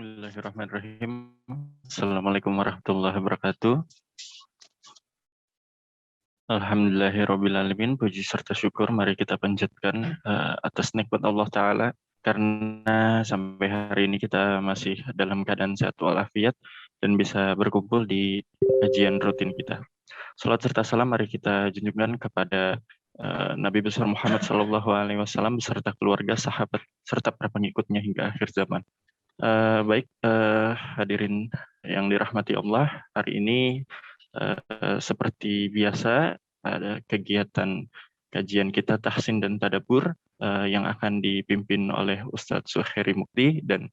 Bismillahirrahmanirrahim. Assalamualaikum warahmatullahi wabarakatuh. Alhamdulillahirrabbilalamin. Puji serta syukur mari kita panjatkan atas nikmat Allah Ta'ala. Karena sampai hari ini kita masih dalam keadaan sehat walafiat dan bisa berkumpul di kajian rutin kita. Salat serta salam mari kita junjungkan kepada Nabi besar Muhammad SAW beserta keluarga, sahabat, serta para pengikutnya hingga akhir zaman. Hadirin yang dirahmati Allah, hari ini seperti biasa ada kegiatan kajian kita tahsin dan tadabbur yang akan dipimpin oleh Ustadz Zuhairi Mukti dan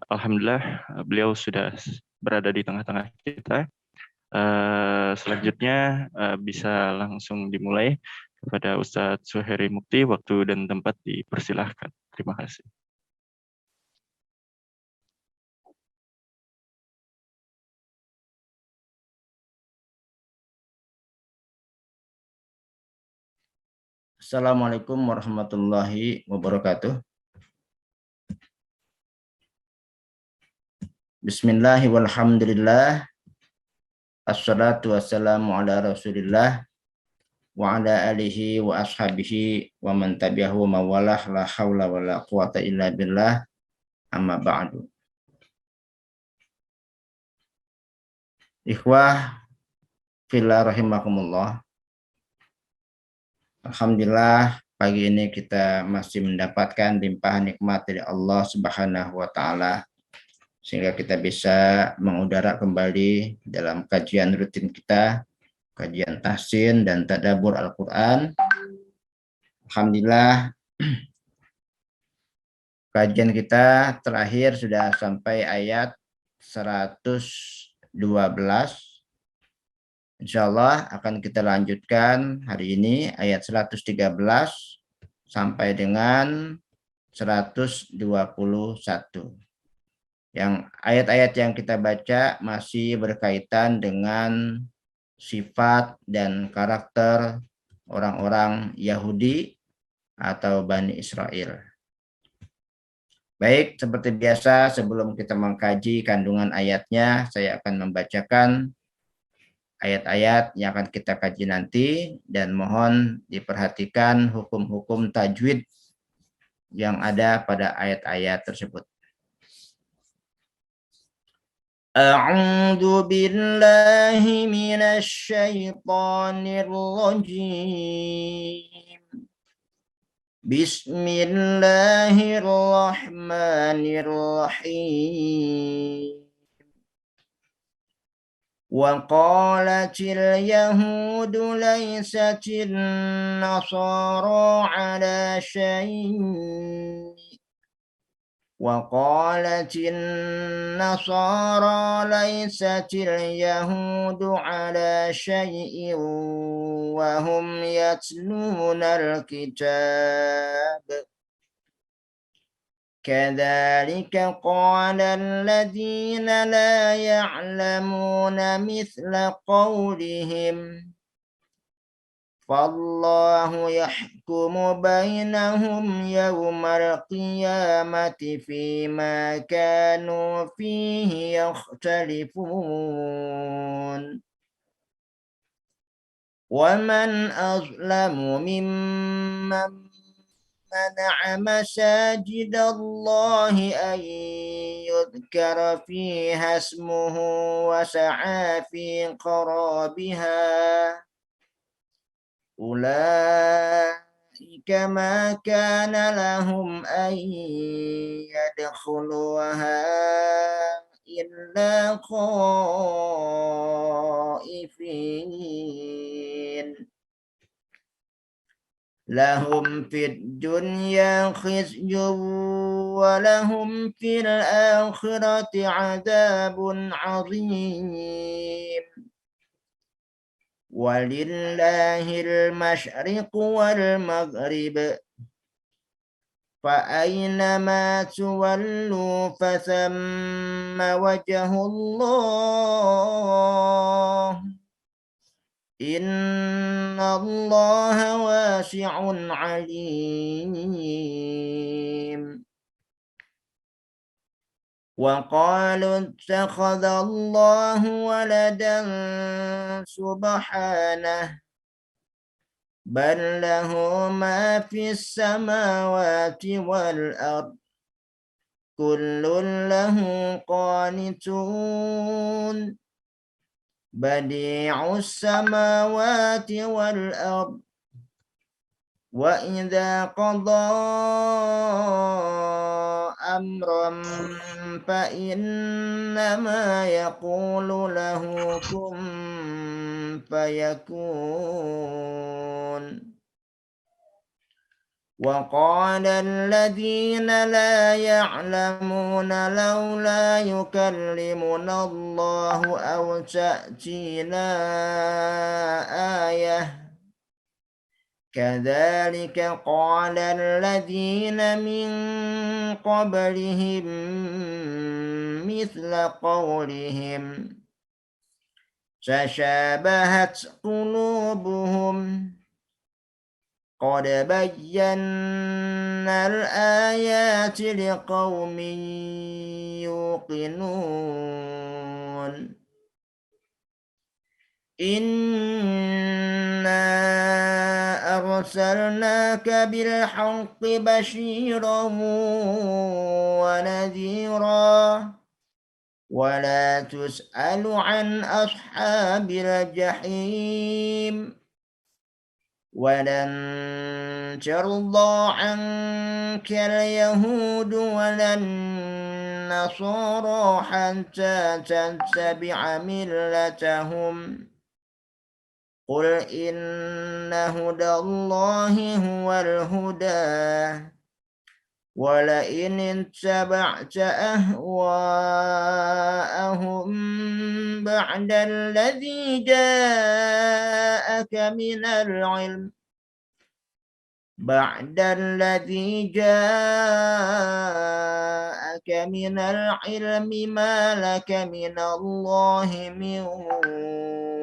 alhamdulillah beliau sudah berada di tengah-tengah kita. Selanjutnya bisa langsung dimulai kepada Ustadz Zuhairi Mukti, waktu dan tempat dipersilahkan. Terima kasih. Assalamualaikum warahmatullahi wabarakatuh. Bismillahi walhamdulillah. Assalatu wassalamu ala rasulillah wa ala alihi wa ashabihi wa man tabi'ahu mawalah la hawla wa la quwata illa billah amma ba'du. Ikhwah fillah rahimakumullah. Alhamdulillah pagi ini kita masih mendapatkan limpahan nikmat dari Allah Subhanahu wa taala sehingga kita bisa mengudara kembali dalam kajian rutin kita, kajian tahsin dan tadabbur Al-Qur'an. Alhamdulillah kajian kita terakhir sudah sampai ayat 112. Insyaallah akan kita lanjutkan hari ini ayat 113 sampai dengan 121. Yang ayat-ayat yang kita baca masih berkaitan dengan sifat dan karakter orang-orang Yahudi atau Bani Israel. Baik, seperti biasa sebelum kita mengkaji kandungan ayatnya, saya akan membacakan ayat-ayat yang akan kita kaji nanti dan mohon diperhatikan hukum-hukum tajwid yang ada pada ayat-ayat tersebut. A'udzu billahi minasy syaithanir rajim. Bismillahirrahmanirrahim. وقالت اليهود ليست النصارى على شيء وقالت النصارى ليست اليهود على شيء وهم يتلون الكتاب كذلك قال الذين لا يعلمون مثل قولهم فالله يحكم بينهم يوم القيامة فيما كانوا فيه يختلفون ومن أظلم ممن منع مساجد الله أن يذكر فيها اسمه وسعى في خرابها أولئك ما كان لهم أن يدخلوها إلا خائفين لهم في الدنيا خزي ولهم في الآخرة عذاب عظيم ولله المشرق والمغرب فأينما تولوا فثم وجه الله إن الله واسع عليم. وقالوا اتخذ الله ولدا سبحانه بل له ما في السماوات والأرض كل له قانتون بديع السماوات والأرض وإذا قضى أمرا فإنما يقول له كن فيكون وقال الذين لا يعلمون لولا يكلمنا الله أو تأتينا آية كذلك قال الذين من قبلهم مثل قولهم تشابهت قلوبهم قد بينا الآيات لقوم يوقنون إنا أرسلناك بالحق بشيرا ونذيرا ولا تسأل عن أصحاب الجحيم ولن ترضى عنك اليهود ولا النصارى حتى تتبع ملتهم قل إن هدى الله هو الهدى ولئن اتبعت أهواءهم بعد الذي جاءك من العلم ما لك من الله من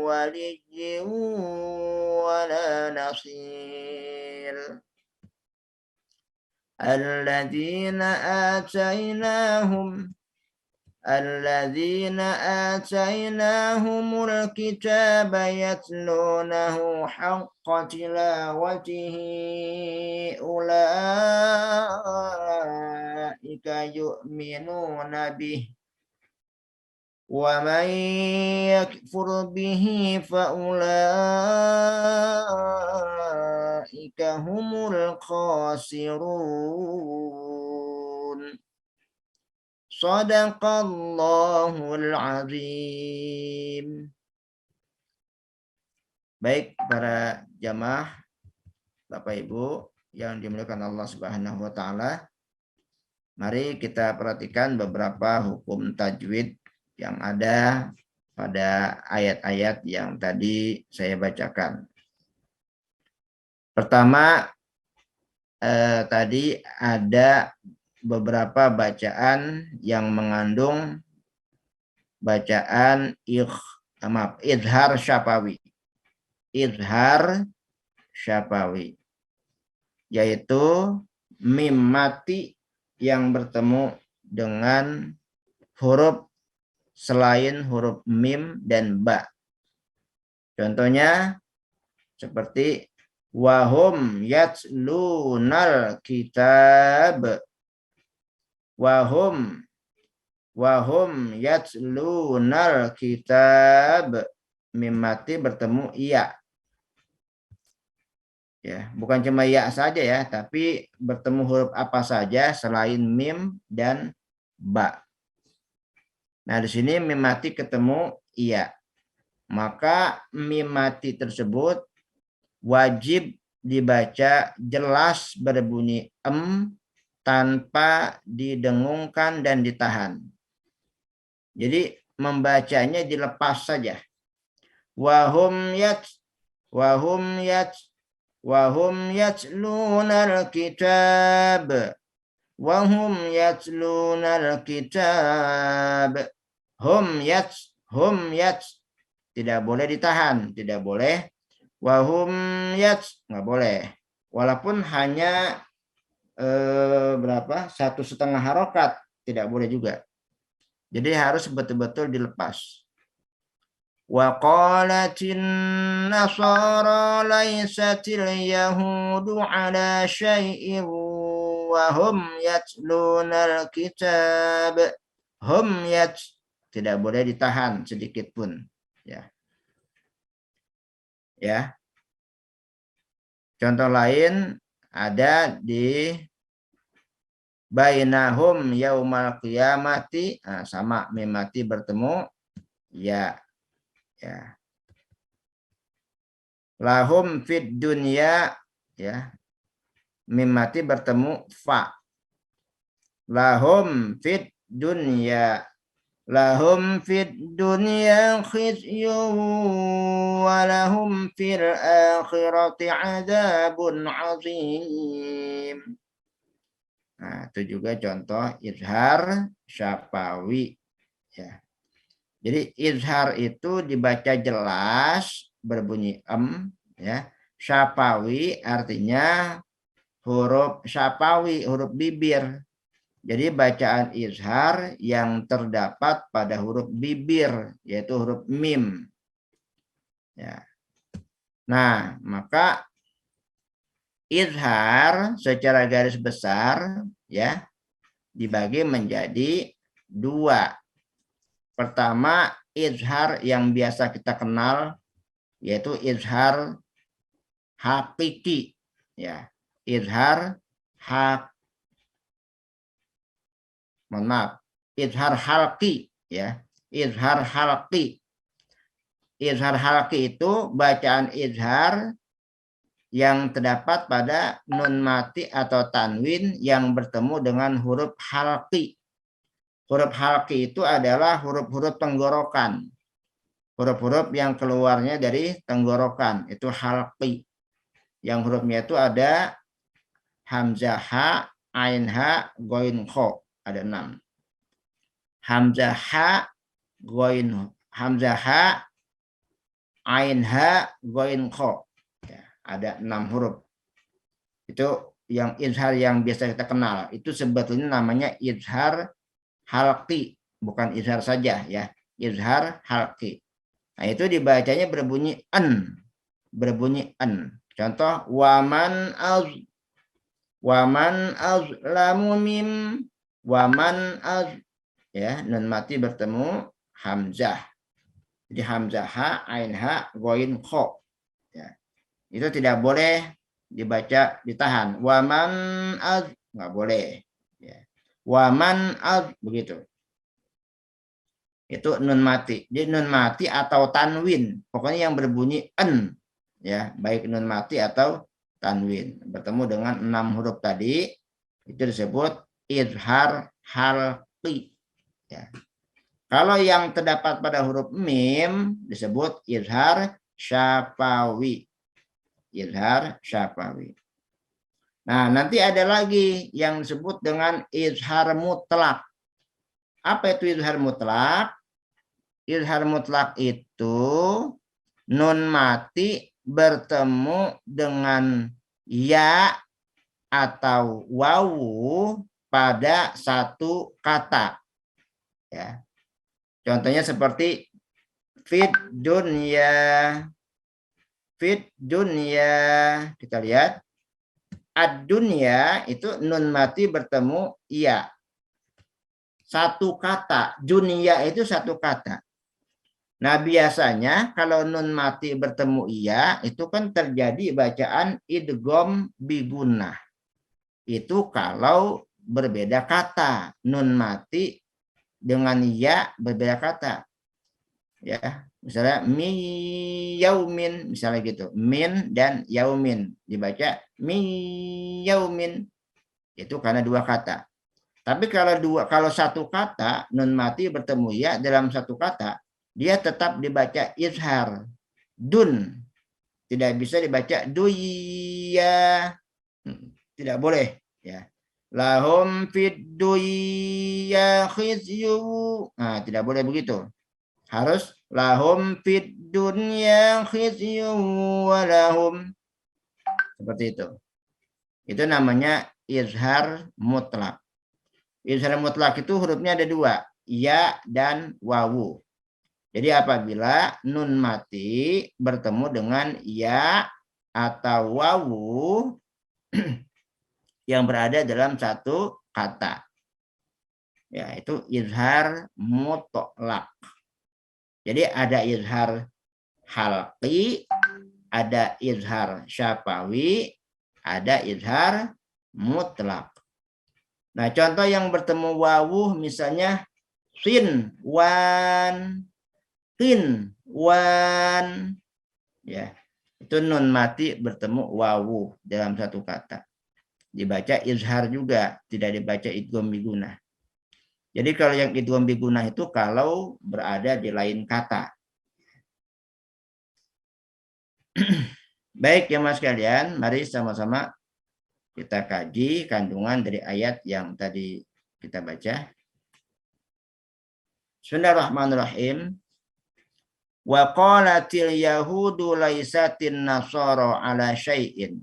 ولي ولا نصير الذين آتيناهم الكتاب يتلونه حق تلاوته أولئك يؤمنون به ومن يكفر به فأولئك هم الخاسرون Sadaqallahul azim. Baik para jamaah, Bapak Ibu yang dimuliakan Allah Subhanahu wa taala. Mari kita perhatikan beberapa hukum tajwid yang ada pada ayat-ayat yang tadi saya bacakan. Pertama, tadi ada beberapa bacaan yang mengandung bacaan idhar syafawi. Idhar syafawi, yaitu mim mati yang bertemu dengan huruf selain huruf mim dan ba. Contohnya seperti wahum yatlunal kitab. Wahum yatlunal kitab. Mim mati bertemu iya. Ya, bukan cuma iya saja ya, tapi bertemu huruf apa saja selain mim dan ba. Nah, di sini mim mati ketemu iya. Maka mim mati tersebut wajib dibaca jelas berbunyi tanpa didengungkan dan ditahan. Jadi membacanya dilepas saja. Wahum yatlunal kitab. Wahum yatlunal kitab. Hum yats. Tidak boleh ditahan, tidak boleh. Wahum yats, nggak boleh. Walaupun hanya 1,5 harokat, tidak boleh juga. Jadi harus betul-betul dilepas. Wa qalatin nasara laysatil yahudu ala syai'in wa hum yatlunal kitab. Tidak boleh ditahan sedikit pun, ya. Ya. Contoh lain ada di bainahum yaumal qiyamati, sama mimati bertemu, ya. Ya. Lahum fid dunya, ya. Mimati bertemu fa. Lahum fid dunya. Lahum fid dunya khizyun wa lahum fil akhirati adzabun azim. Nah, itu juga contoh izhar syafawi, ya. Jadi izhar itu dibaca jelas berbunyi ya. Syafawi artinya huruf syafawi, huruf bibir. Jadi bacaan izhar yang terdapat pada huruf bibir, yaitu huruf mim. Ya. Nah, maka izhar secara garis besar, ya, dibagi menjadi dua. Pertama, izhar yang biasa kita kenal, yaitu izhar hakiki, ya. Izhar izhar halqi, ya. Izhar halqi. Izhar halqi itu bacaan izhar yang terdapat pada nun mati atau tanwin yang bertemu dengan huruf halqi. Huruf halqi itu adalah huruf-huruf tenggorokan. Huruf-huruf yang keluarnya dari tenggorokan, itu halqi. Yang hurufnya itu ada hamzah ha, ain ha, ghain kha. Ada 6. Hamzah ha, hamzah ha, ain ha, ghain kha. Ya, ada 6 huruf. Itu yang izhar yang biasa kita kenal. Itu sebetulnya namanya izhar halqi, bukan izhar saja, ya. Izhar halqi. Nah, itu dibacanya berbunyi an. Berbunyi an. Contoh waman azlamu mim, waman az, ya, nun mati bertemu hamzah. Jadi hamzah ha, ain ha, ghain kha. Ya. Itu tidak boleh dibaca ditahan. Waman az, nggak boleh. Ya. Waman az, begitu. Itu nun mati. Jadi nun mati atau tanwin, pokoknya yang berbunyi en, ya, baik nun mati atau tanwin bertemu dengan 6 huruf tadi, itu disebut izhar halqi, ya. Kalau yang terdapat pada huruf mim disebut izhar syafawi. Izhar syafawi. Nah, nanti ada lagi yang disebut dengan izhar mutlak. Apa itu izhar mutlak? Izhar mutlak itu nun mati bertemu dengan ya atau wawu pada satu kata, ya. Contohnya seperti fit dunya. Fit dunya. Kita lihat. Ad-dunya itu nun mati bertemu ya. Satu kata. Dunia itu satu kata. Nah, biasanya kalau nun mati bertemu iya, itu kan terjadi bacaan idgham bigunnah. Itu kalau berbeda kata. Nun mati dengan ya berbeda kata. Ya, misalnya mi yaumin, misalnya gitu. Min dan yaumin dibaca mi yaumin. Itu karena dua kata. Tapi kalau satu kata nun mati bertemu ya dalam satu kata, dia tetap dibaca izhar. Dun. Tidak bisa dibaca duya. Tidak boleh, ya. Lahum fid dunya khizyu. Nah, tidak boleh begitu. Harus lahum fid dunya khizyu wa lahum. Seperti itu. Itu namanya izhar mutlak. Izhar mutlak itu hurufnya ada 2. ya dan wawu. Jadi apabila nun mati bertemu dengan ya atau wawu yang berada dalam satu kata, ya itu izhar mutlak. Jadi ada izhar halqi, ada izhar syafawi, ada izhar mutlak. Nah, contoh yang bertemu wawu misalnya sin wan, tin wan, ya itu nun mati bertemu wawu dalam satu kata, dibaca izhar juga, tidak dibaca idgham bigunah. Jadi kalau yang idgham bigunah itu kalau berada di lain kata. Baik ya mas kalian, mari sama-sama kita kaji kandungan dari ayat yang tadi kita baca. Bismillahirrahmanirrahim. Wa qalatil yahudu laisatin nasara ala syai'in.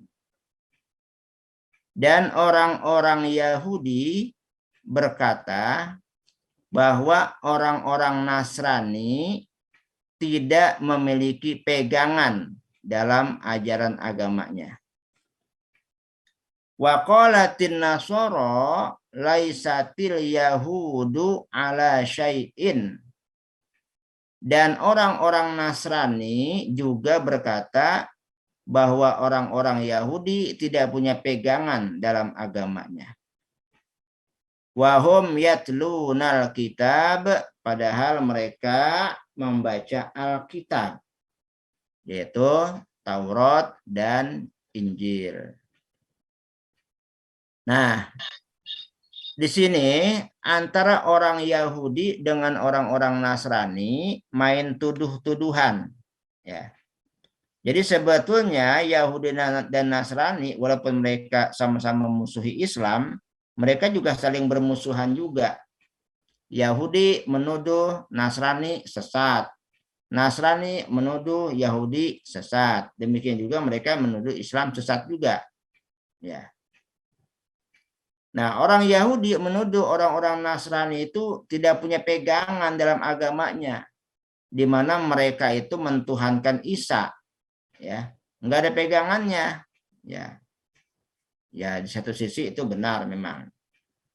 Dan orang-orang Yahudi berkata bahwa orang-orang Nasrani tidak memiliki pegangan dalam ajaran agamanya. Wa qalatin nasara laisatil yahudu ala syai'in. Dan orang-orang Nasrani juga berkata bahwa orang-orang Yahudi tidak punya pegangan dalam agamanya. Wahum yatlunal kitab, padahal mereka membaca Alkitab, yaitu Taurat dan Injil. Nah, di sini antara orang Yahudi dengan orang-orang Nasrani main tuduh-tuduhan, ya. Jadi sebetulnya Yahudi dan Nasrani walaupun mereka sama-sama memusuhi Islam, mereka juga saling bermusuhan juga. Yahudi menuduh Nasrani sesat, Nasrani menuduh Yahudi sesat. Demikian juga mereka menuduh Islam sesat juga, ya. Nah, orang Yahudi menuduh orang-orang Nasrani itu tidak punya pegangan dalam agamanya, di mana mereka itu mentuhankan Isa, ya, nggak ada pegangannya, ya. Ya, di satu sisi itu benar memang.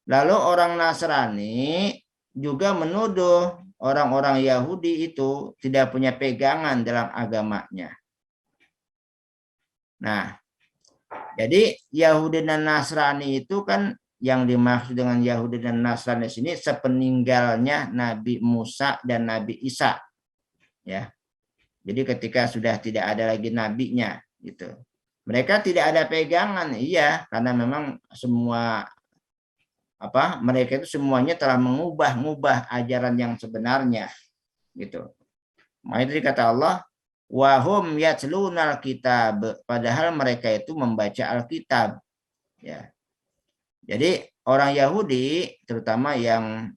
Lalu orang Nasrani juga menuduh orang-orang Yahudi itu tidak punya pegangan dalam agamanya. Nah, jadi Yahudi dan Nasrani itu kan yang dimaksud dengan Yahudi dan Nasrani sini sepeninggalnya Nabi Musa dan Nabi Isa, ya. Jadi ketika sudah tidak ada lagi nabinya, gitu. Mereka tidak ada pegangan, iya, karena memang semua mereka itu semuanya telah mengubah ajaran yang sebenarnya, gitu. Makanya kata Allah, wahum yatlunal kitab, padahal mereka itu membaca Alkitab, ya. Jadi orang Yahudi, terutama yang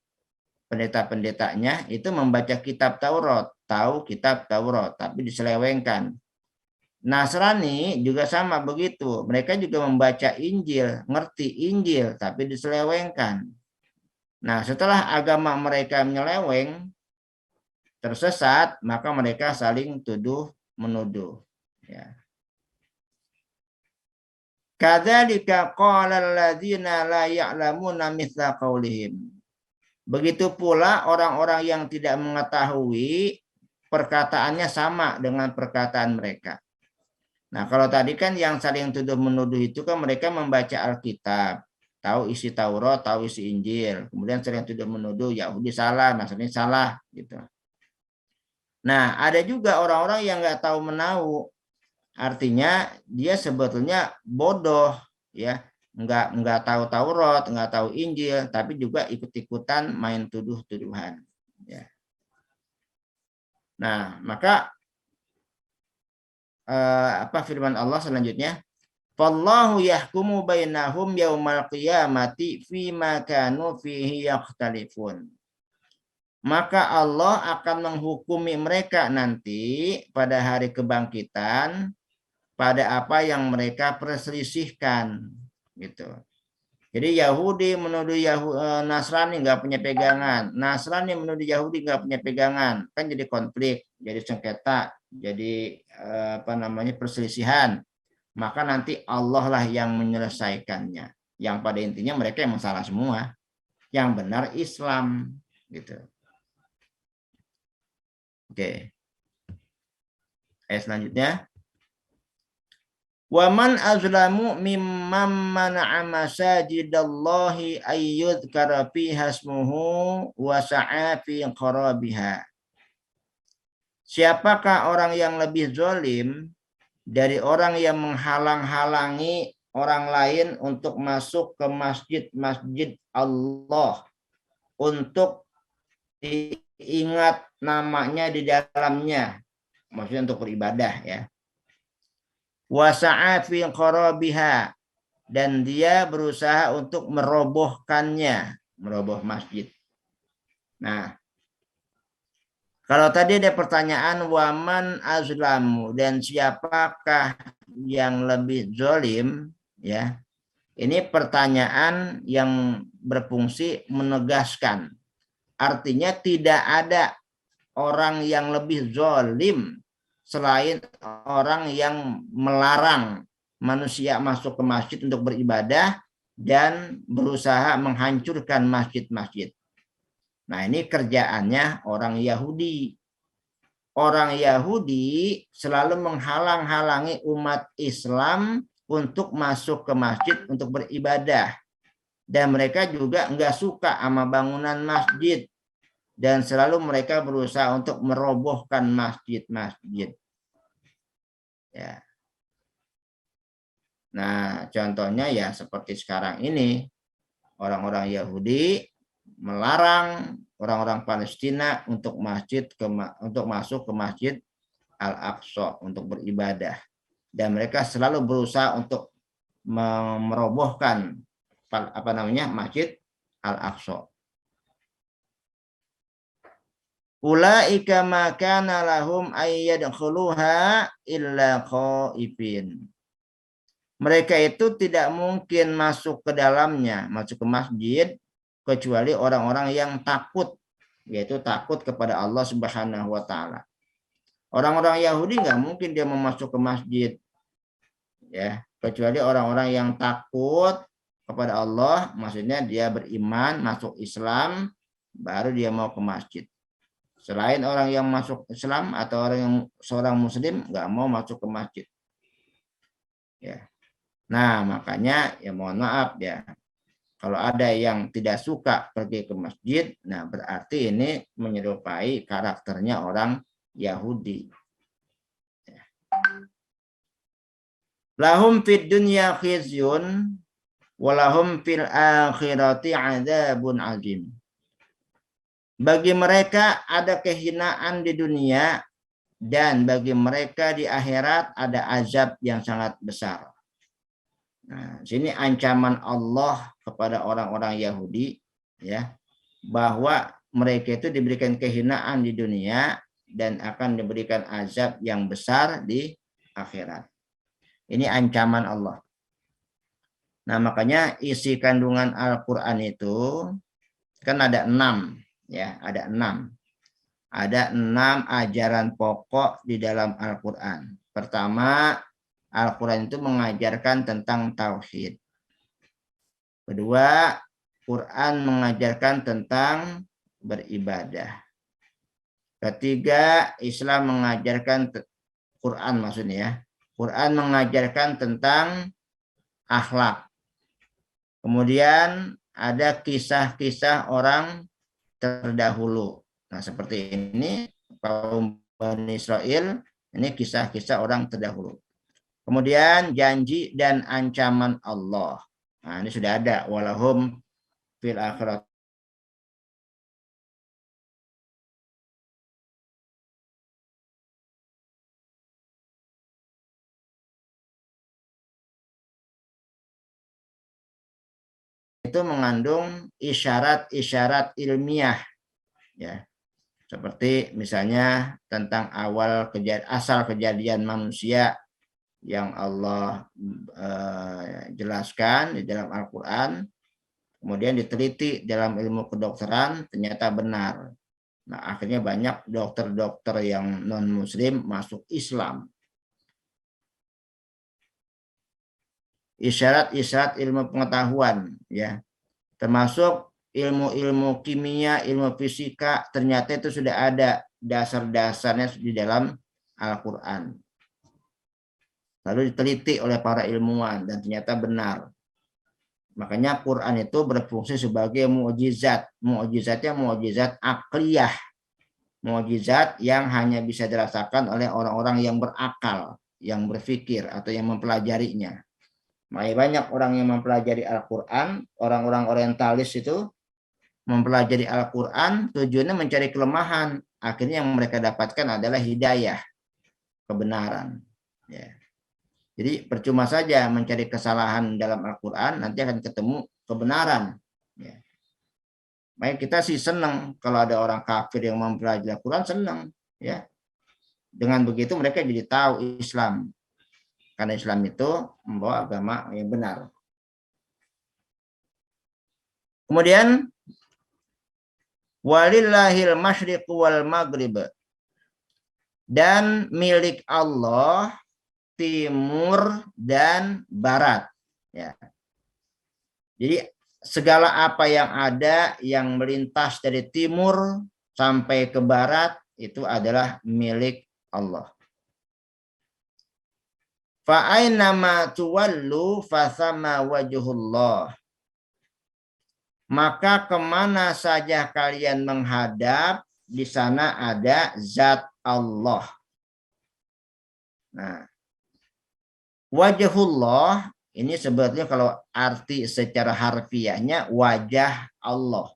pendeta-pendetanya, itu membaca kitab Taurat, tahu kitab Taurat, tapi diselewengkan. Nasrani juga sama begitu, mereka juga membaca Injil, ngerti Injil, tapi diselewengkan. Nah, setelah agama mereka menyeleweng, tersesat, maka mereka saling tuduh-menuduh, ya. Kadzalika qala alladzina la ya'lamuna mithla qaulihim. Begitu pula orang-orang yang tidak mengetahui perkataannya sama dengan perkataan mereka. Nah, kalau tadi kan yang saling tuduh-menuduh itu kan mereka membaca Alkitab, tahu isi Taurat, tahu isi Injil, kemudian saling tuduh-menuduh Yahudi salah, Nasrani salah, gitu. Nah, ada juga orang-orang yang nggak tahu menahu. Artinya dia sebetulnya bodoh, ya, nggak tahu Taurat, nggak tahu Injil, tapi juga ikut-ikutan main tuduh-tuduhan, ya. Nah, maka firman Allah selanjutnya, Wallahu yahkumu bainahum yaumal qiyamati fima kanu fihi yakhtalifun. Maka Allah akan menghukumi mereka nanti pada hari kebangkitan pada apa yang mereka perselisihkan, gitu. Jadi Yahudi menuduh Nasrani nggak punya pegangan, Nasrani menuduh Yahudi nggak punya pegangan, kan jadi konflik, jadi sengketa, jadi perselisihan. Maka nanti Allah lah yang menyelesaikannya. Yang pada intinya mereka yang salah semua, yang benar Islam, gitu. Oke. Ayat selanjutnya. Wa man azlamu mimman mana'a masajidallahi ayyudhkara fiha ismuhu wa sa'a fi kharabiha. Siapakah orang yang lebih zalim dari orang yang menghalang-halangi orang lain untuk masuk ke masjid-masjid Allah, untuk diingat namanya di dalamnya, maksudnya untuk beribadah ya. Wasa'a fi kharabiha, dan dia berusaha untuk merobohkannya, meroboh masjid. Nah, kalau tadi ada pertanyaan waman azlamu, dan siapakah yang lebih zalim, ya. Ini pertanyaan yang berfungsi menegaskan. Artinya tidak ada orang yang lebih zalim selain orang yang melarang manusia masuk ke masjid untuk beribadah dan berusaha menghancurkan masjid-masjid. Nah, ini kerjaannya orang Yahudi. Orang Yahudi selalu menghalang-halangi umat Islam untuk masuk ke masjid untuk beribadah. Dan mereka juga nggak suka sama bangunan masjid. Dan selalu mereka berusaha untuk merobohkan masjid-masjid. Ya. Nah, contohnya ya seperti sekarang ini, orang-orang Yahudi melarang orang-orang Palestina untuk masuk ke Masjid Al-Aqsa untuk beribadah. Dan mereka selalu berusaha untuk merobohkan Masjid Al-Aqsa. Ulaika ma kana lahum ayyadkhuluha illa khaifin. Mereka itu tidak mungkin masuk ke dalamnya, masuk ke masjid, kecuali orang-orang yang takut, yaitu takut kepada Allah Subhanahu wa Ta'ala. Orang-orang Yahudi nggak mungkin dia mau masuk ke masjid, ya, kecuali orang-orang yang takut kepada Allah, maksudnya dia beriman, masuk Islam, baru dia mau ke masjid. Selain orang yang masuk Islam atau orang yang seorang Muslim nggak mau masuk ke masjid. Ya. Nah, makanya ya mohon maaf ya, kalau ada yang tidak suka pergi ke masjid, nah berarti ini menyerupai karakternya orang Yahudi. Ya. Lahum fid dunya khizyun walahum fil akhirati adzabun azim. Bagi mereka ada kehinaan di dunia, dan bagi mereka di akhirat ada azab yang sangat besar. Nah, sini ancaman Allah kepada orang-orang Yahudi, ya, bahwa mereka itu diberikan kehinaan di dunia dan akan diberikan azab yang besar di akhirat. Ini ancaman Allah. Nah, makanya isi kandungan Al-Quran itu kan ada 6. Ya, ada 6. Ada 6 ajaran pokok di dalam Al-Quran. Pertama, Al-Quran itu mengajarkan tentang tauhid. Kedua, Quran mengajarkan tentang beribadah. Ketiga, Islam mengajarkan Quran maksudnya ya. Quran mengajarkan tentang akhlak. Kemudian ada kisah-kisah orang terdahulu. Nah, seperti ini kaum Bani Israel, ini kisah-kisah orang terdahulu. Kemudian janji dan ancaman Allah. Nah, ini sudah ada walahum fil akhirat. Itu mengandung isyarat-isyarat ilmiah, ya, seperti misalnya tentang asal kejadian manusia yang Allah jelaskan di dalam Al-Quran, Kemudian diteliti dalam ilmu kedokteran, ternyata benar. Nah, akhirnya banyak dokter-dokter yang non-muslim masuk Islam. Isyarat-isyarat ilmu pengetahuan, ya, termasuk ilmu-ilmu kimia, ilmu fisika, ternyata itu sudah ada dasar-dasarnya di dalam Al-Quran. Lalu diteliti oleh para ilmuwan dan ternyata benar. Makanya Quran itu berfungsi sebagai mukjizat. Mukjizatnya mukjizat akliyah. Mukjizat yang hanya bisa dirasakan oleh orang-orang yang berakal, yang berpikir atau yang mempelajarinya. Makanya banyak orang yang mempelajari Al-Quran, orang-orang orientalis itu mempelajari Al-Quran tujuannya mencari kelemahan. Akhirnya yang mereka dapatkan adalah hidayah, kebenaran. Ya. Jadi percuma saja mencari kesalahan dalam Al-Quran, nanti akan ketemu kebenaran. Ya. Baik, kita sih senang kalau ada orang kafir yang mempelajari Al-Quran, senang. Ya. Dengan begitu mereka jadi tahu Islam. Karena Islam itu membawa agama yang benar. Kemudian, walillahil masyriq wal maghrib. Dan milik Allah timur dan barat. Ya. Jadi segala apa yang ada yang melintas dari timur sampai ke barat itu adalah milik Allah. Fa'ainama tuwallu fasama wajhullah. Maka kemana saja kalian menghadap, di sana ada zat Allah. Nah, wajhullah ini sebetulnya kalau arti secara harfiahnya wajah Allah.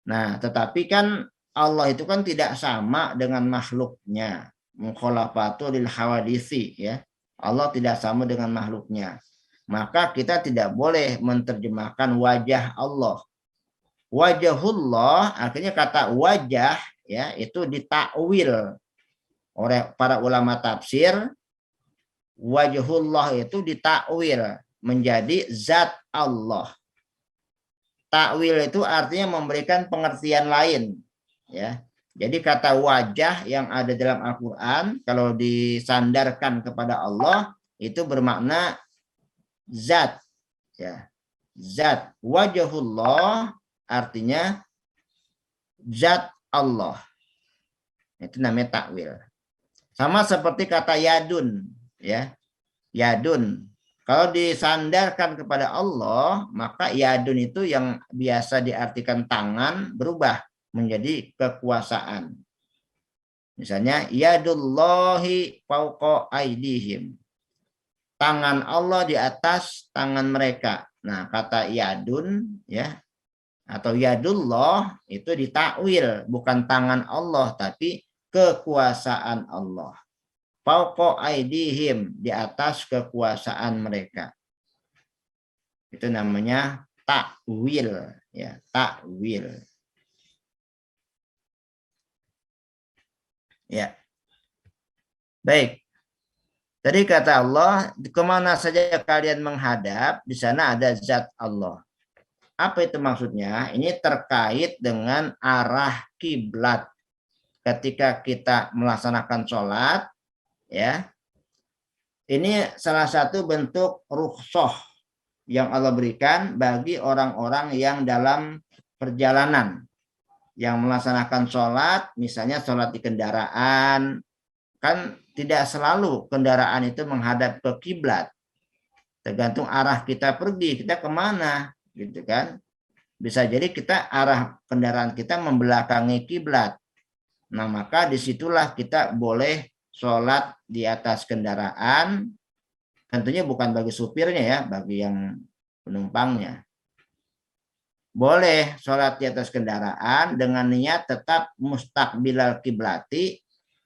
Nah, tetapi kan Allah itu kan tidak sama dengan makhluknya. Mukhalafatu lil hawadisi, ya. Allah tidak sama dengan makhluknya. Maka kita tidak boleh menerjemahkan wajah Allah. Wajahullah artinya kata wajah, ya, itu ditakwil oleh para ulama tafsir. Wajhullah itu ditakwil menjadi zat Allah. Takwil itu artinya memberikan pengertian lain, ya. Jadi kata wajah yang ada dalam Al-Quran kalau disandarkan kepada Allah itu bermakna zat, ya. Zat. Wajhullah artinya zat Allah. Itu namanya takwil. Sama seperti kata yadun, ya. Yadun. Kalau disandarkan kepada Allah, maka yadun itu yang biasa diartikan tangan berubah menjadi kekuasaan. Misalnya yadullahi fauqa aidihim. Tangan Allah di atas tangan mereka. Nah, kata yadun, ya, atau yadullah itu ditakwil, bukan tangan Allah tapi kekuasaan Allah. Fauqa aidihim, di atas kekuasaan mereka. Itu namanya takwil, ya, takwil. Ya. Baik. Tadi kata Allah, kemana saja kalian menghadap, di sana ada zat Allah. Apa itu maksudnya? Ini terkait dengan arah kiblat. Ketika kita melaksanakan sholat, ya, ini salah satu bentuk rukhsah yang Allah berikan bagi orang-orang yang dalam perjalanan, yang melaksanakan sholat, misalnya sholat di kendaraan, kan tidak selalu kendaraan itu menghadap ke kiblat. Tergantung arah kita pergi, kita kemana, gitu kan? Bisa jadi kita arah kendaraan kita membelakangi kiblat. Nah, maka disitulah kita boleh sholat di atas kendaraan. Tentunya bukan bagi supirnya, ya, bagi yang penumpangnya. Boleh sholat di atas kendaraan dengan niat tetap mustaqbilal kiblati,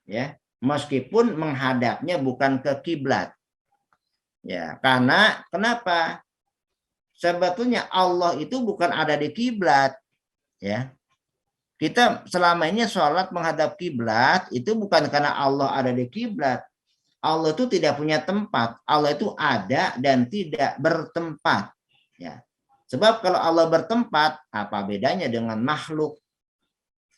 ya, meskipun menghadapnya bukan ke kiblat. Ya, karena kenapa? Sebetulnya Allah itu bukan ada di kiblat, ya. Kita selama ini sholat menghadap kiblat itu bukan karena Allah ada di kiblat. Allah itu tidak punya tempat. Allah itu ada dan tidak bertempat, ya. Sebab kalau Allah bertempat, apa bedanya dengan makhluk?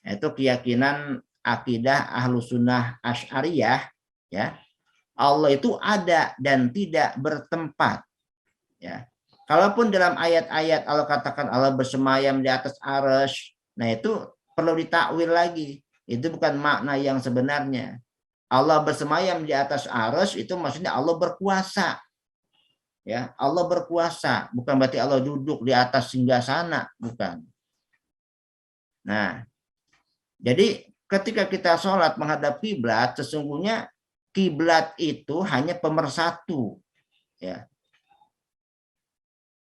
Itu keyakinan akidah Ahlus Sunnah Asy'ariyah, ya. Allah itu ada dan tidak bertempat, ya. Kalaupun dalam ayat-ayat Allah katakan Allah bersemayam di atas arsy, nah itu perlu ditakwil lagi. Itu bukan makna yang sebenarnya. Allah bersemayam di atas arsy itu maksudnya Allah berkuasa. Ya, Allah berkuasa, bukan berarti Allah duduk di atas singgasana, bukan. Nah, jadi ketika kita sholat menghadap kiblat, sesungguhnya kiblat itu hanya pemersatu. Ya.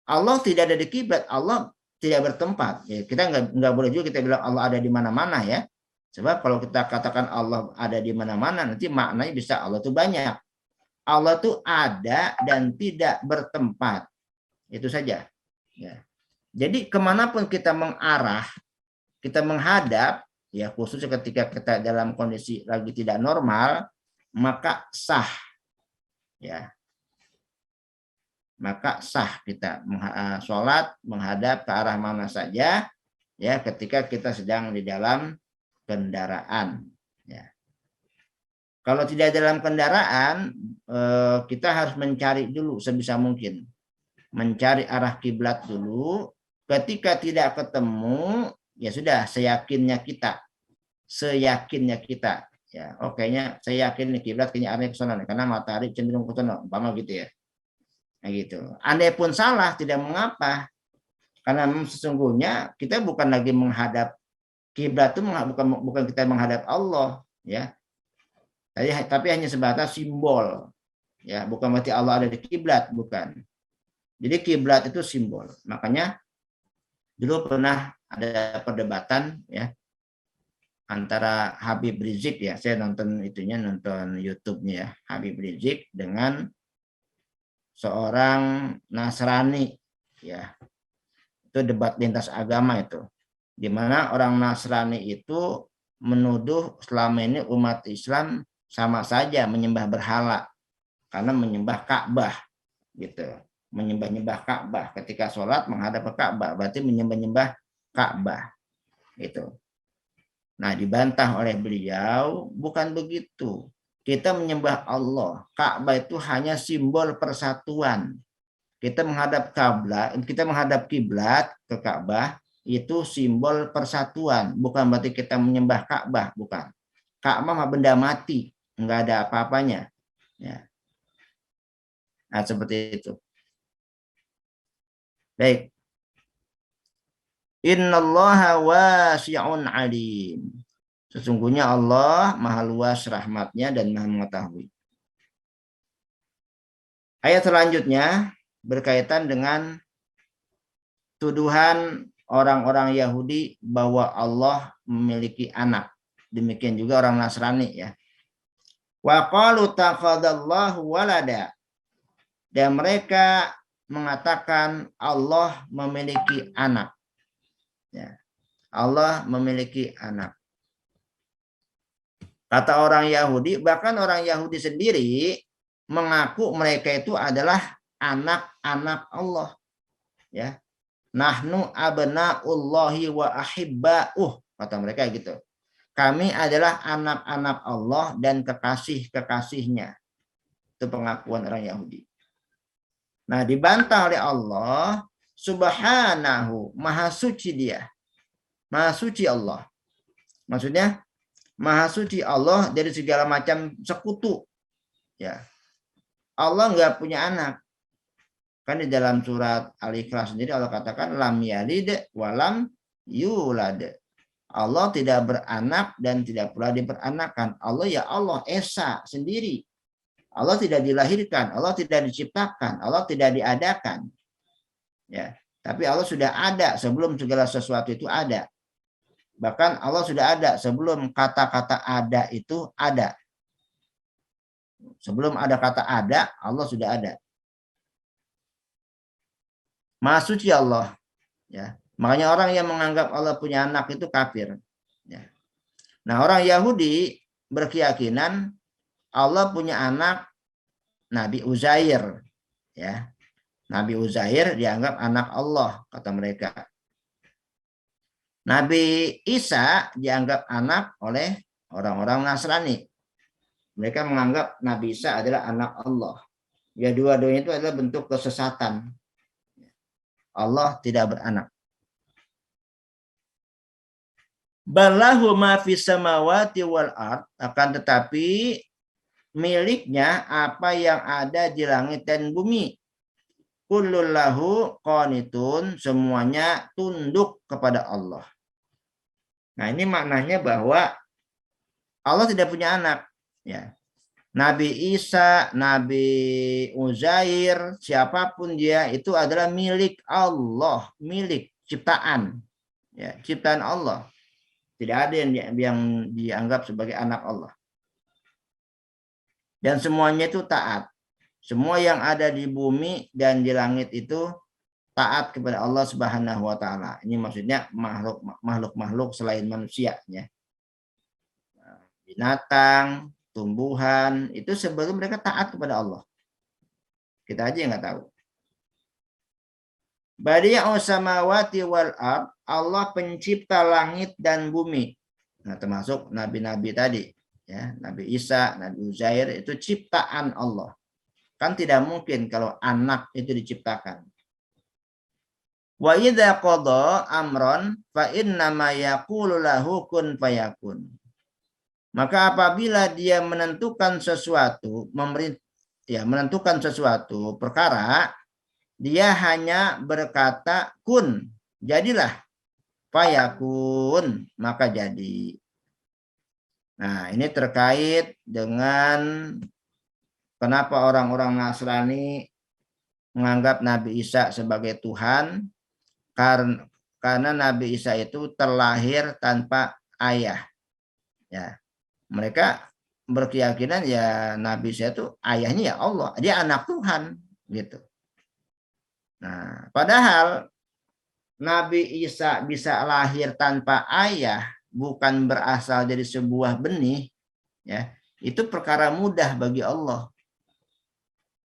Allah tidak ada di kiblat, Allah tidak bertempat. Ya, kita nggak boleh juga kita bilang Allah ada di mana-mana ya. Sebab kalau kita katakan Allah ada di mana-mana, nanti maknanya bisa Allah itu banyak. Allah itu ada dan tidak bertempat. Itu saja. Ya. Jadi kemanapun kita mengarah, kita menghadap, ya khususnya ketika kita dalam kondisi lagi tidak normal, maka sah. Ya. Maka sah kita sholat menghadap ke arah mana saja ya ketika kita sedang di dalam kendaraan ya. Kalau tidak dalam kendaraan kita harus mencari dulu sebisa mungkin, mencari arah kiblat dulu. Ketika tidak ketemu ya sudah seyakinnya kita ya kayaknya saya yakin nih kiblat kayaknya arahnya ke sana karena matahari cenderung ke sana umpama gitu ya. Nah gitu. Andai pun salah tidak mengapa, karena sesungguhnya kita bukan lagi menghadap kiblat itu bukan kita menghadap Allah, ya. Tapi hanya sebatas simbol, ya. Bukan berarti Allah ada di kiblat, bukan. Jadi kiblat itu simbol. Makanya dulu pernah ada perdebatan, ya, antara Habib Rizik ya, saya nonton YouTube-nya ya, Habib Rizik dengan seorang Nasrani ya. Itu debat lintas agama itu. Di mana orang Nasrani itu menuduh selama ini umat Islam sama saja menyembah berhala karena menyembah Ka'bah gitu. Menyembah-nyembah Ka'bah ketika sholat menghadap ke Ka'bah berarti menyembah-nyembah Ka'bah itu. Nah, dibantah oleh beliau bukan begitu. Kita menyembah Allah. Ka'bah itu hanya simbol persatuan. Kita menghadap kiblat ke Ka'bah itu simbol persatuan, bukan berarti kita menyembah Ka'bah, bukan. Ka'bah mah benda mati, enggak ada apa-apanya. Ya. Nah, seperti itu. Baik. Innallaha wasi'un alim. Sesungguhnya Allah maha luas rahmatnya dan maha mengetahui. Ayat selanjutnya berkaitan dengan tuduhan orang-orang Yahudi bahwa Allah memiliki anak. Demikian juga orang Nasrani ya. Wa qalu takhadallahu walada. Dan mereka mengatakan Allah memiliki anak. Ya. Allah memiliki anak. Kata orang Yahudi, bahkan orang Yahudi sendiri mengaku mereka itu adalah anak-anak Allah. Ya. Nahnu abna'ullahi wa ahibba'uh. Kata mereka gitu. Kami adalah anak-anak Allah dan kekasih-kekasihnya. Itu pengakuan orang Yahudi. Nah, dibantah oleh Allah, subhanahu, maha suci dia. Maha suci Allah. Maksudnya, maha suci Allah dari segala macam sekutu. Ya. Allah enggak punya anak. Kan di dalam surat Al-Ikhlas sendiri Allah katakan lam yalid wa lam yulad. Allah tidak beranak dan tidak pula diperanakan. Allah ya Allah esa sendiri. Allah tidak dilahirkan, Allah tidak diciptakan, Allah tidak diadakan. Ya, tapi Allah sudah ada sebelum segala sesuatu itu ada. Bahkan Allah sudah ada sebelum kata-kata ada itu ada. Sebelum ada kata ada, Allah sudah ada. Maha suci Allah. Ya. Makanya orang yang menganggap Allah punya anak itu kafir. Ya. Nah, orang Yahudi berkeyakinan Allah punya anak Nabi Uzair. Ya. Nabi Uzair dianggap anak Allah, kata mereka. Nabi Isa dianggap anak oleh orang-orang Nasrani. Mereka menganggap Nabi Isa adalah anak Allah. Ya, dua-duanya itu adalah bentuk kesesatan. Allah tidak beranak. Ballahu ma fis samawati wal ard, akan tetapi miliknya apa yang ada di langit dan bumi. Kullun lahu qanitun, semuanya tunduk kepada Allah. Nah, ini maknanya bahwa Allah tidak punya anak, ya. Nabi Isa, Nabi Uzair, siapapun dia itu adalah milik Allah, milik ciptaan, ya, ciptaan Allah. Tidak ada yang dianggap sebagai anak Allah. Dan semuanya itu taat. Semua yang ada di bumi dan di langit itu taat kepada Allah Subhanahu wa taala. Ini maksudnya makhluk-makhluk selain manusia, ya. Binatang, tumbuhan, itu sebelum mereka taat kepada Allah. Kita aja yang nggak tahu. Badi'us samawati wal ard, Allah pencipta langit dan bumi. Nah, termasuk nabi-nabi tadi, ya, Nabi Isa, Nabi Uzair itu ciptaan Allah. Kan tidak mungkin kalau anak itu diciptakan. Wa idza qada amron fa inna ma yaqulu lahu kun fayakun. Maka apabila dia menentukan sesuatu, menentukan sesuatu perkara, dia hanya berkata kun, jadilah, fayakun, maka jadi. Nah, ini terkait dengan kenapa orang-orang Nasrani menganggap Nabi Isa sebagai Tuhan, karena Nabi Isa itu terlahir tanpa ayah. Ya, mereka berkeyakinan ya Nabi Isa itu ayahnya ya Allah, dia anak Tuhan, gitu. Nah, padahal Nabi Isa bisa lahir tanpa ayah, bukan berasal dari sebuah benih, ya, itu perkara mudah bagi Allah.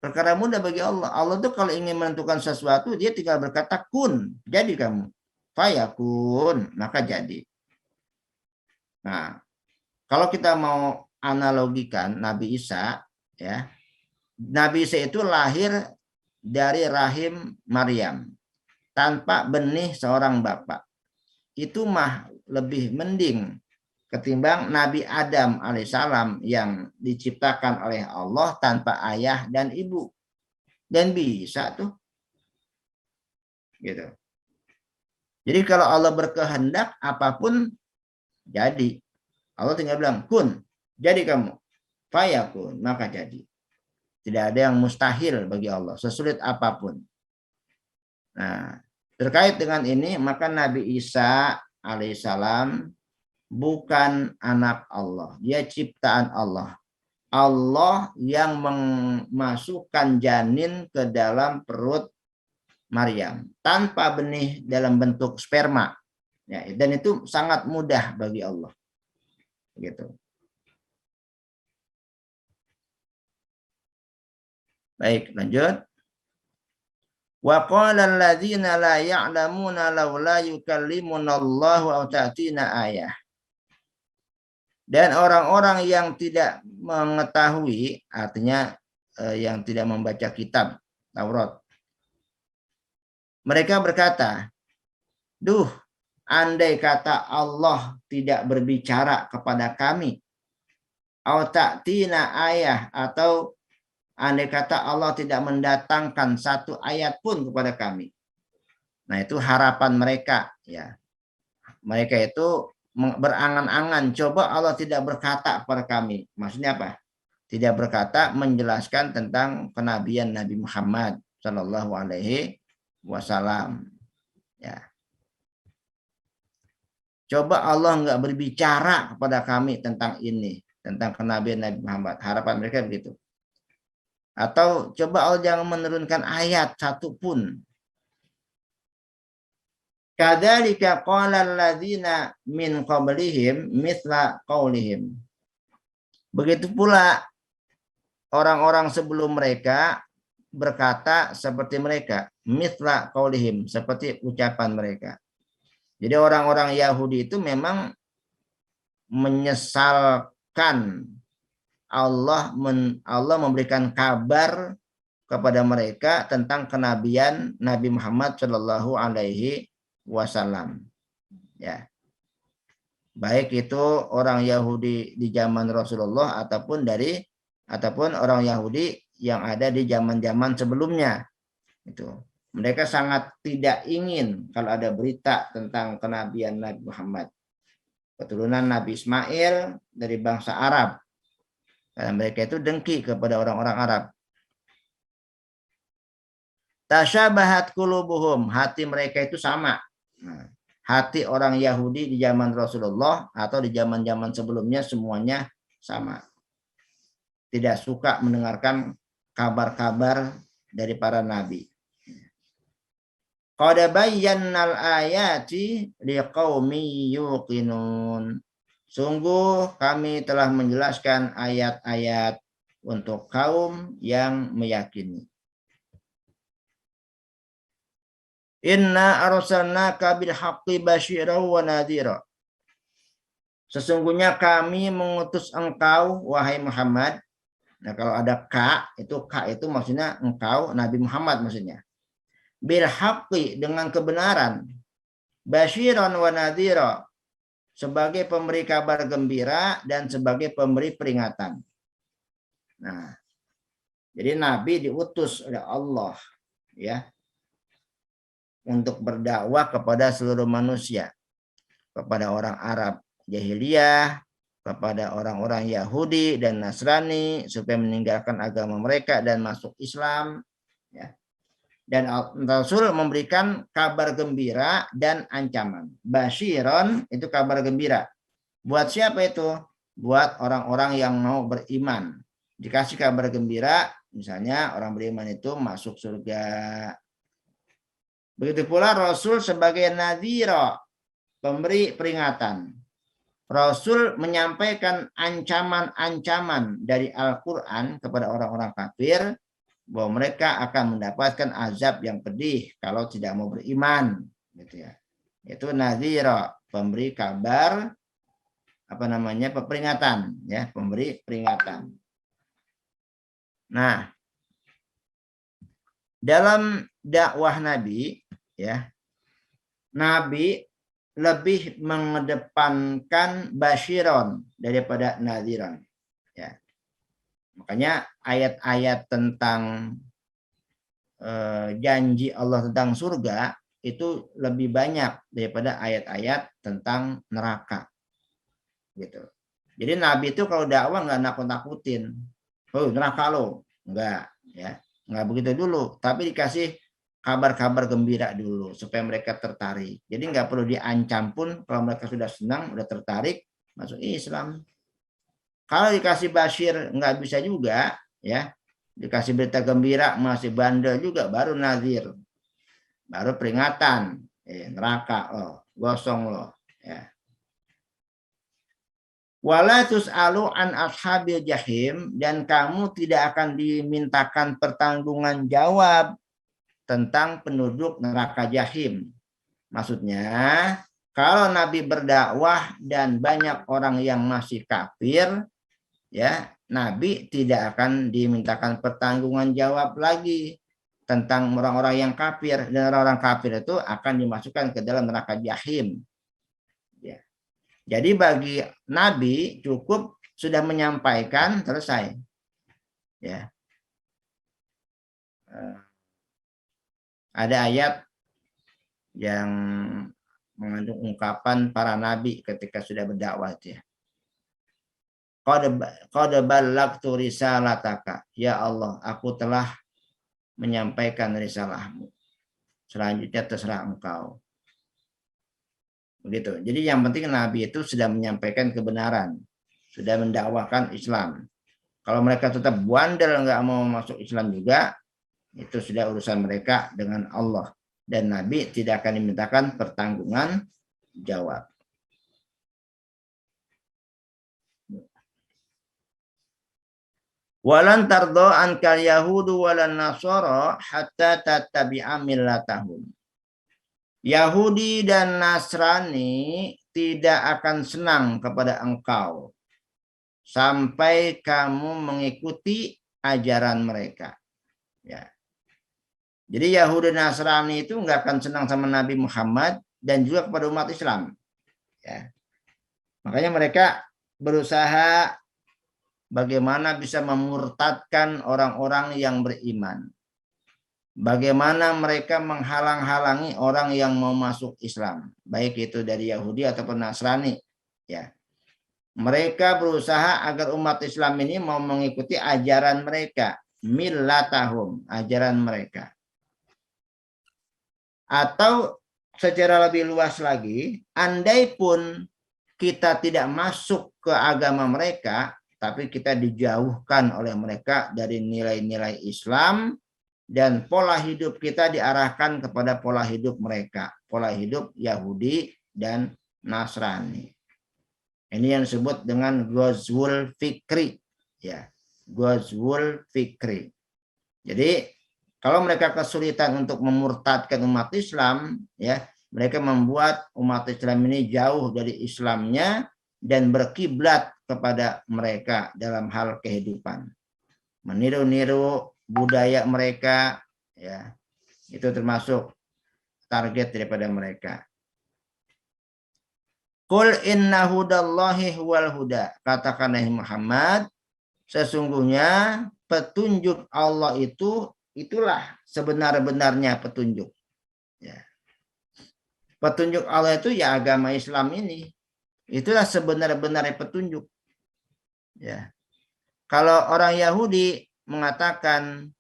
Perkara mudah bagi Allah. Allah tuh kalau ingin menentukan sesuatu, dia tinggal berkata kun, jadi kamu. Fayakun, maka jadi. Nah, kalau kita mau analogikan Nabi Isa, ya, Nabi Isa itu lahir dari rahim Maryam tanpa benih seorang bapak. Itu mah lebih mending ketimbang Nabi Adam alaihissalam yang diciptakan oleh Allah tanpa ayah dan ibu. Dan bisa tuh. Gitu. Jadi kalau Allah berkehendak apapun jadi. Allah tinggal bilang kun, jadi kamu. Fayakun, maka jadi. Tidak ada yang mustahil bagi Allah, sesulit apapun. Nah, terkait dengan ini maka Nabi Isa alaihissalam bukan anak Allah, dia ciptaan Allah. Allah yang memasukkan janin ke dalam perut Maryam tanpa benih dalam bentuk sperma, ya, dan itu sangat mudah bagi Allah, gitu. Baik, lanjut. Wa qala alladzina la ya'lamuna laula yukallimuna Allahu aw ta'tina ayah. Dan orang-orang yang tidak mengetahui, artinya yang tidak membaca kitab Taurat, mereka berkata, duh, andai kata Allah tidak berbicara kepada kami, aw ta'tina ayah, atau andai kata Allah tidak mendatangkan satu ayat pun kepada kami. Nah, itu harapan mereka, ya. Mereka itu berangan-angan, coba Allah tidak berkata kepada kami. Maksudnya apa? Tidak berkata menjelaskan tentang kenabian Nabi Muhammad Shallallahu Alaihi Wasallam. Ya. Coba Allah nggak berbicara kepada kami tentang ini, tentang kenabian Nabi Muhammad. Harapan mereka begitu. Atau coba Allah jangan menurunkan ayat satupun. Kadzalika qala alladzina min qablihim mithla qaulihim. Begitu pula orang-orang sebelum mereka berkata seperti mereka, mithla qaulihim, seperti ucapan mereka. Jadi orang-orang Yahudi itu memang menyesalkan Allah memberikan kabar kepada mereka tentang kenabian Nabi Muhammad Shallallahu Alaihi Wasallam. Ya, baik itu orang Yahudi di zaman Rasulullah ataupun orang Yahudi yang ada di zaman-zaman sebelumnya. Itu mereka sangat tidak ingin kalau ada berita tentang kenabian Nabi Muhammad, keturunan Nabi Ismail dari bangsa Arab. Karena mereka itu dengki kepada orang-orang Arab. Tasyabahat qulubuhum, hati mereka itu sama. Nah, hati orang Yahudi di zaman Rasulullah atau di zaman-zaman sebelumnya semuanya sama. Tidak suka mendengarkan kabar-kabar dari para nabi. Qad bayyannal ayati liqaumi yuqinun. Sungguh kami telah menjelaskan ayat-ayat untuk kaum yang meyakini. Inna arsalnaka bil haqqi basyiran wa nadhira. Sesungguhnya kami mengutus engkau wahai Muhammad. Nah, kalau ada ka itu maksudnya engkau Nabi Muhammad maksudnya. Bil haqqi dengan kebenaran. Basyiran wa nadhira sebagai pemberi kabar gembira dan sebagai pemberi peringatan. Nah, jadi Nabi diutus oleh Allah ya untuk berdakwah kepada seluruh manusia, kepada orang Arab jahiliyah, kepada orang-orang Yahudi dan Nasrani supaya meninggalkan agama mereka dan masuk Islam ya. Dan Rasul memberikan kabar gembira dan ancaman. Basyiron itu kabar gembira. Buat siapa itu? Buat orang-orang yang mau beriman. Dikasih kabar gembira, misalnya orang beriman itu masuk surga. Begitu pula Rasul sebagai nadhira, pemberi peringatan. Rasul menyampaikan ancaman-ancaman dari Al-Quran kepada orang-orang kafir bahwa mereka akan mendapatkan azab yang pedih kalau tidak mau beriman, gitu ya. Itu nadhira, pemberi kabar, peringatan, ya, pemberi peringatan. Nah, dalam dakwah Nabi, ya, Nabi lebih mengedepankan basyiron daripada nadhiran. Ya. Makanya ayat-ayat tentang janji Allah tentang surga itu lebih banyak daripada ayat-ayat tentang neraka. Gitu. Jadi Nabi itu kalau dakwah nggak nakut-nakutin. Oh, neraka lo. Enggak. Ya. Nggak begitu dulu. Tapi dikasih kabar-kabar gembira dulu supaya mereka tertarik. Jadi nggak perlu diancam pun kalau mereka sudah senang, sudah tertarik masuk Islam. Kalau dikasih basyir nggak bisa juga, ya dikasih berita gembira masih bandel juga, baru nazir, baru peringatan, neraka, gosong loh. Ya. Wala tus'alu an ashabil jahim, dan kamu tidak akan dimintakan pertanggungan jawab tentang penduduk neraka jahim. Maksudnya, kalau Nabi berdakwah dan banyak orang yang masih kafir, ya, Nabi tidak akan dimintakan pertanggungan jawab lagi tentang orang-orang yang kafir, dan orang-orang kafir itu akan dimasukkan ke dalam neraka jahim. Ya. Jadi bagi Nabi cukup sudah menyampaikan, selesai. Ya. Ada ayat yang mengandung ungkapan para nabi ketika sudah berdakwah itu ya. Qad ballagtu risalataka, ya Allah, aku telah menyampaikan risalahmu. Selanjutnya terserah engkau. Begitu. Jadi yang penting Nabi itu sudah menyampaikan kebenaran, sudah mendakwakan Islam. Kalau mereka tetap bandel nggak mau masuk Islam juga, itu sudah urusan mereka dengan Allah. Dan Nabi tidak akan dimintakan pertanggungan jawab. Walan tardo ankal yahudu walan nasara hatta tattabi'a millatahum. Yahudi dan Nasrani tidak akan senang kepada engkau sampai kamu mengikuti ajaran mereka. Ya. Jadi Yahudi dan Nasrani itu nggak akan senang sama Nabi Muhammad dan juga kepada umat Islam. Ya. Makanya mereka berusaha bagaimana bisa memurtadkan orang-orang yang beriman. Bagaimana mereka menghalang-halangi orang yang mau masuk Islam, baik itu dari Yahudi ataupun Nasrani. Ya. Mereka berusaha agar umat Islam ini mau mengikuti ajaran mereka, millatahum, ajaran mereka. Atau secara lebih luas lagi, andai pun kita tidak masuk ke agama mereka, tapi kita dijauhkan oleh mereka dari nilai-nilai Islam, dan pola hidup kita diarahkan kepada pola hidup mereka, pola hidup Yahudi dan Nasrani. Ini yang disebut dengan Ghazwul Fikri, ya, Ghazwul Fikri. Jadi kalau mereka kesulitan untuk memurtadkan umat Islam, ya, mereka membuat umat Islam ini jauh dari Islamnya dan berkiblat kepada mereka dalam hal kehidupan. Meniru-niru budaya mereka, ya, itu termasuk target daripada mereka. Qul inna hudallahi huwal huda. Katakan Muhammad, sesungguhnya petunjuk Allah itulah sebenar-benarnya petunjuk. Ya. Petunjuk Allah itu ya agama Islam ini. Itulah sebenar-benarnya petunjuk. Ya. Kalau orang Yahudi mengatakan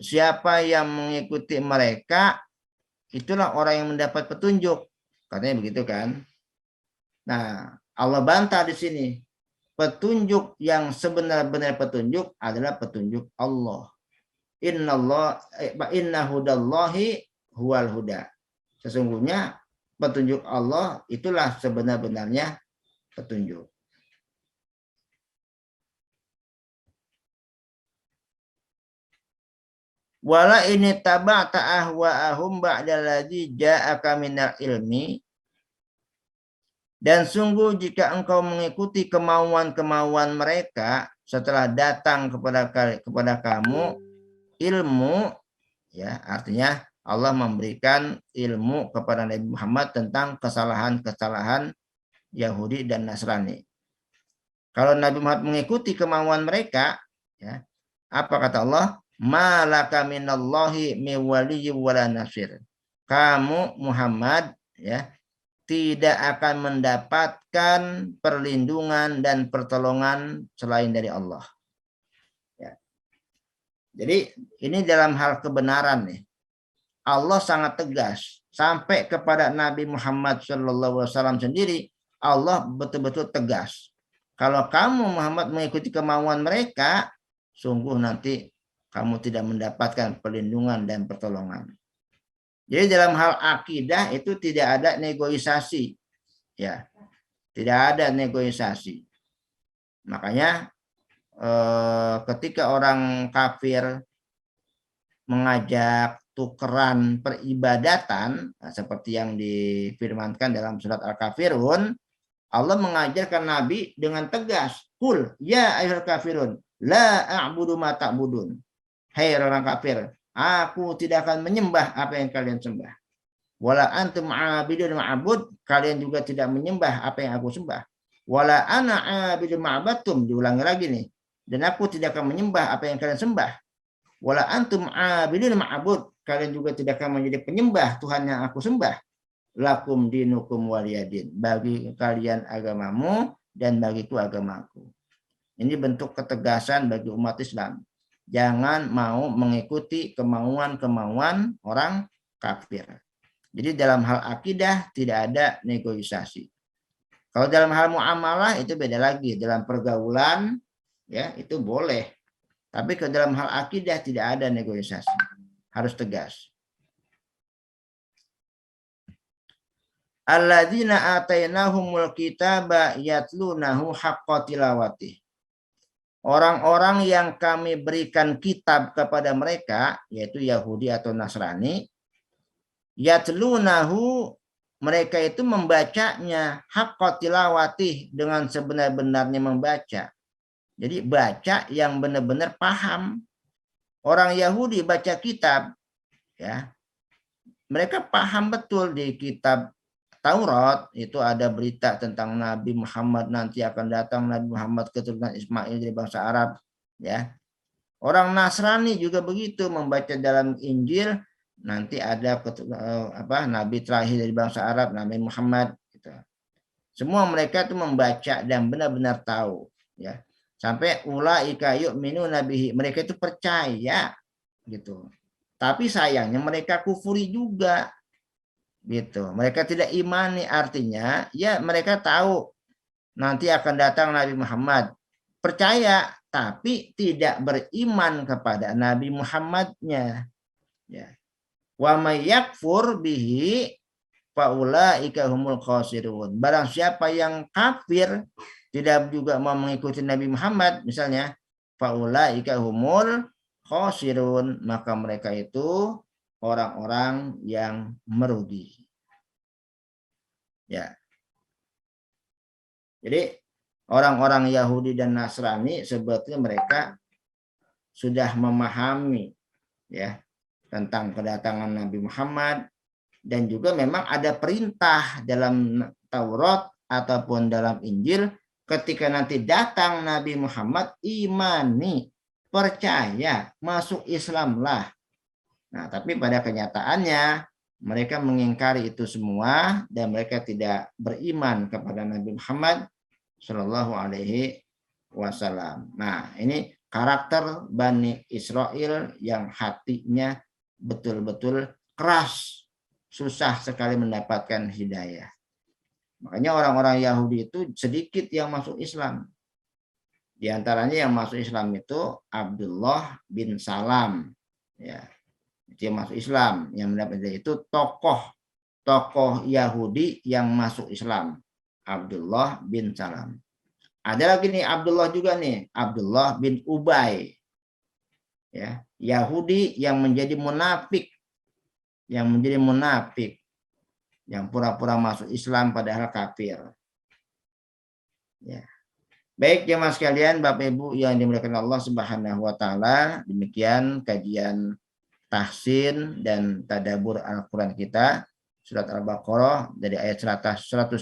siapa yang mengikuti mereka, itulah orang yang mendapat petunjuk. Katanya begitu kan. Nah, Allah bantah di sini. Petunjuk yang sebenar-benar petunjuk adalah petunjuk Allah. Inna hudallahi huwal huda. Sesungguhnya petunjuk Allah itulah sebenar-benarnya petunjuk. Wala ini taba'ta ahwa'ahum ba'daladzi ja'aka minal ilmi. Dan sungguh jika engkau mengikuti kemauan-kemauan mereka setelah datang kepada kamu ilmu, ya, artinya Allah memberikan ilmu kepada Nabi Muhammad tentang kesalahan-kesalahan Yahudi dan Nasrani. Kalau Nabi Muhammad mengikuti kemauan mereka, ya, apa kata Allah? Malaka minallahi min waliyyin wala nasir. Kamu Muhammad, ya, tidak akan mendapatkan perlindungan dan pertolongan selain dari Allah. Ya. Jadi ini dalam hal kebenaran nih. Allah sangat tegas sampai kepada Nabi Muhammad SAW sendiri. Allah betul-betul tegas. Kalau kamu Muhammad mengikuti kemauan mereka, sungguh nanti kamu tidak mendapatkan perlindungan dan pertolongan. Jadi dalam hal akidah itu tidak ada negosiasi, ya, tidak ada negosiasi. Makanya ketika orang kafir mengajak tukeran peribadatan, seperti yang difirmankan dalam surat Al-Kafirun, Allah mengajarkan Nabi dengan tegas, "Qul ya ayyuhal kafirun, la a'budu ma ta'budun." Hai orang kafir, aku tidak akan menyembah apa yang kalian sembah. Wala antum a'abidun ma'abud, kalian juga tidak menyembah apa yang aku sembah. Wala ana a'abidun ma'abatum, diulangi lagi nih. Dan aku tidak akan menyembah apa yang kalian sembah. Wala antum a'abidun ma'abud, kalian juga tidak akan menjadi penyembah Tuhan yang aku sembah. Lakum dinukum waliyadin, bagi kalian agamamu dan bagiku agamaku. Ini bentuk ketegasan bagi umat Islam. Jangan mau mengikuti kemauan-kemauan orang kafir. Jadi dalam hal akidah tidak ada negosiasi. Kalau dalam hal muamalah itu beda lagi. Dalam pergaulan, ya, itu boleh. Tapi ke dalam hal akidah tidak ada negosiasi. Harus tegas. Alladzina atainahumul kitaba yatlunahu haqqa tilawatih. orang-orang yang kami berikan kitab kepada mereka, yaitu Yahudi atau Nasrani, yatlunahu, mereka itu membacanya haqqa tilawatih, dengan sebenar-benarnya membaca. Jadi baca yang benar-benar paham. Orang Yahudi baca kitab, ya, mereka paham betul di kitab Taurat itu ada berita tentang Nabi Muhammad, nanti akan datang Nabi Muhammad keturunan Ismail dari bangsa Arab, ya. Orang Nasrani juga begitu, membaca dalam Injil nanti ada nabi terakhir dari bangsa Arab, Nabi Muhammad gitu. Semua mereka itu membaca dan benar-benar tahu, ya. Sampai ulaika yu'minuna bihi, mereka itu percaya gitu. Tapi sayangnya mereka kufuri juga gitu. Mereka tidak imani, artinya ya mereka tahu nanti akan datang Nabi Muhammad, percaya tapi tidak beriman kepada Nabi Muhammadnya, ya. Wa may yakfur bihi faulaika humul khasirun, barang siapa yang kafir tidak juga mau mengikuti Nabi Muhammad misalnya, faulaika humul khasirun, maka mereka itu orang-orang yang merugi. Ya. Jadi orang-orang Yahudi dan Nasrani sebetulnya mereka sudah memahami, ya, tentang kedatangan Nabi Muhammad, dan juga memang ada perintah dalam Taurat ataupun dalam Injil ketika nanti datang Nabi Muhammad, imani, percaya, masuk Islamlah. Nah, tapi pada kenyataannya mereka mengingkari itu semua dan mereka tidak beriman kepada Nabi Muhammad Shallallahu Alaihi Wasallam. Nah, ini karakter Bani Israel yang hatinya betul-betul keras, susah sekali mendapatkan hidayah. Makanya orang-orang Yahudi itu sedikit yang masuk Islam. Di antaranya yang masuk Islam itu Abdullah bin Salam, ya. Dia masuk Islam, yang mendapat itu tokoh Yahudi yang masuk Islam, Abdullah bin Salam. Ada lagi nih Abdullah juga nih, Abdullah bin Ubay, ya, Yahudi yang menjadi munafik, yang pura-pura masuk Islam padahal kafir. Ya. Baik jemaah sekalian, Bapak Ibu yang dimuliakan Allah Subhanahu wa taala, demikian kajian tahsin dan tadabbur Al-Qur'an kita, surat Al-Baqarah dari ayat 113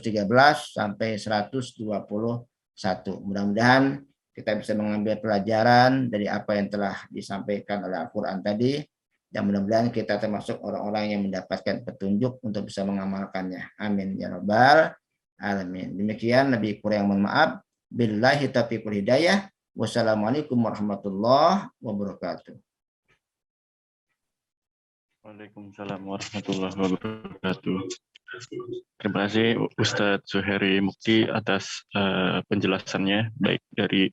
sampai 121. Mudah-mudahan kita bisa mengambil pelajaran dari apa yang telah disampaikan oleh Al-Qur'an tadi, dan mudah-mudahan kita termasuk orang-orang yang mendapatkan petunjuk untuk bisa mengamalkannya. Amin ya rabbal alamin. Demikian, lebih kurang mohon maaf. Billahi taufiqul hidayah. Wassalamualaikum warahmatullahi wabarakatuh. Waalaikumsalam warahmatullahi wabarakatuh. Terima kasih Ustadz Zuhairi Mukti atas penjelasannya, baik dari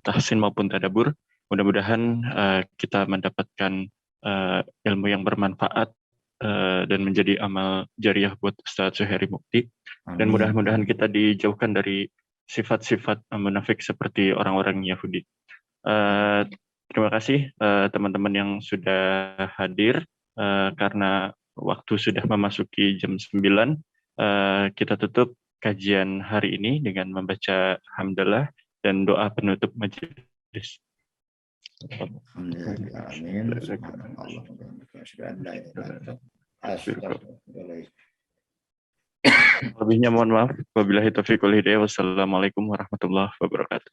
tahsin maupun tadabbur. Mudah-mudahan kita mendapatkan ilmu yang bermanfaat dan menjadi amal jariah buat Ustadz Zuhairi Mukti. Dan mudah-mudahan kita dijauhkan dari sifat-sifat munafik seperti orang-orang Yahudi. Terima kasih teman-teman yang sudah hadir, karena waktu sudah memasuki jam 9. Kita tutup kajian hari ini dengan membaca hamdalah dan doa penutup majelis. Lebihnya mohon maaf. Wabillahi taufiq wal hidayah. Wassalamualaikum warahmatullahi wabarakatuh.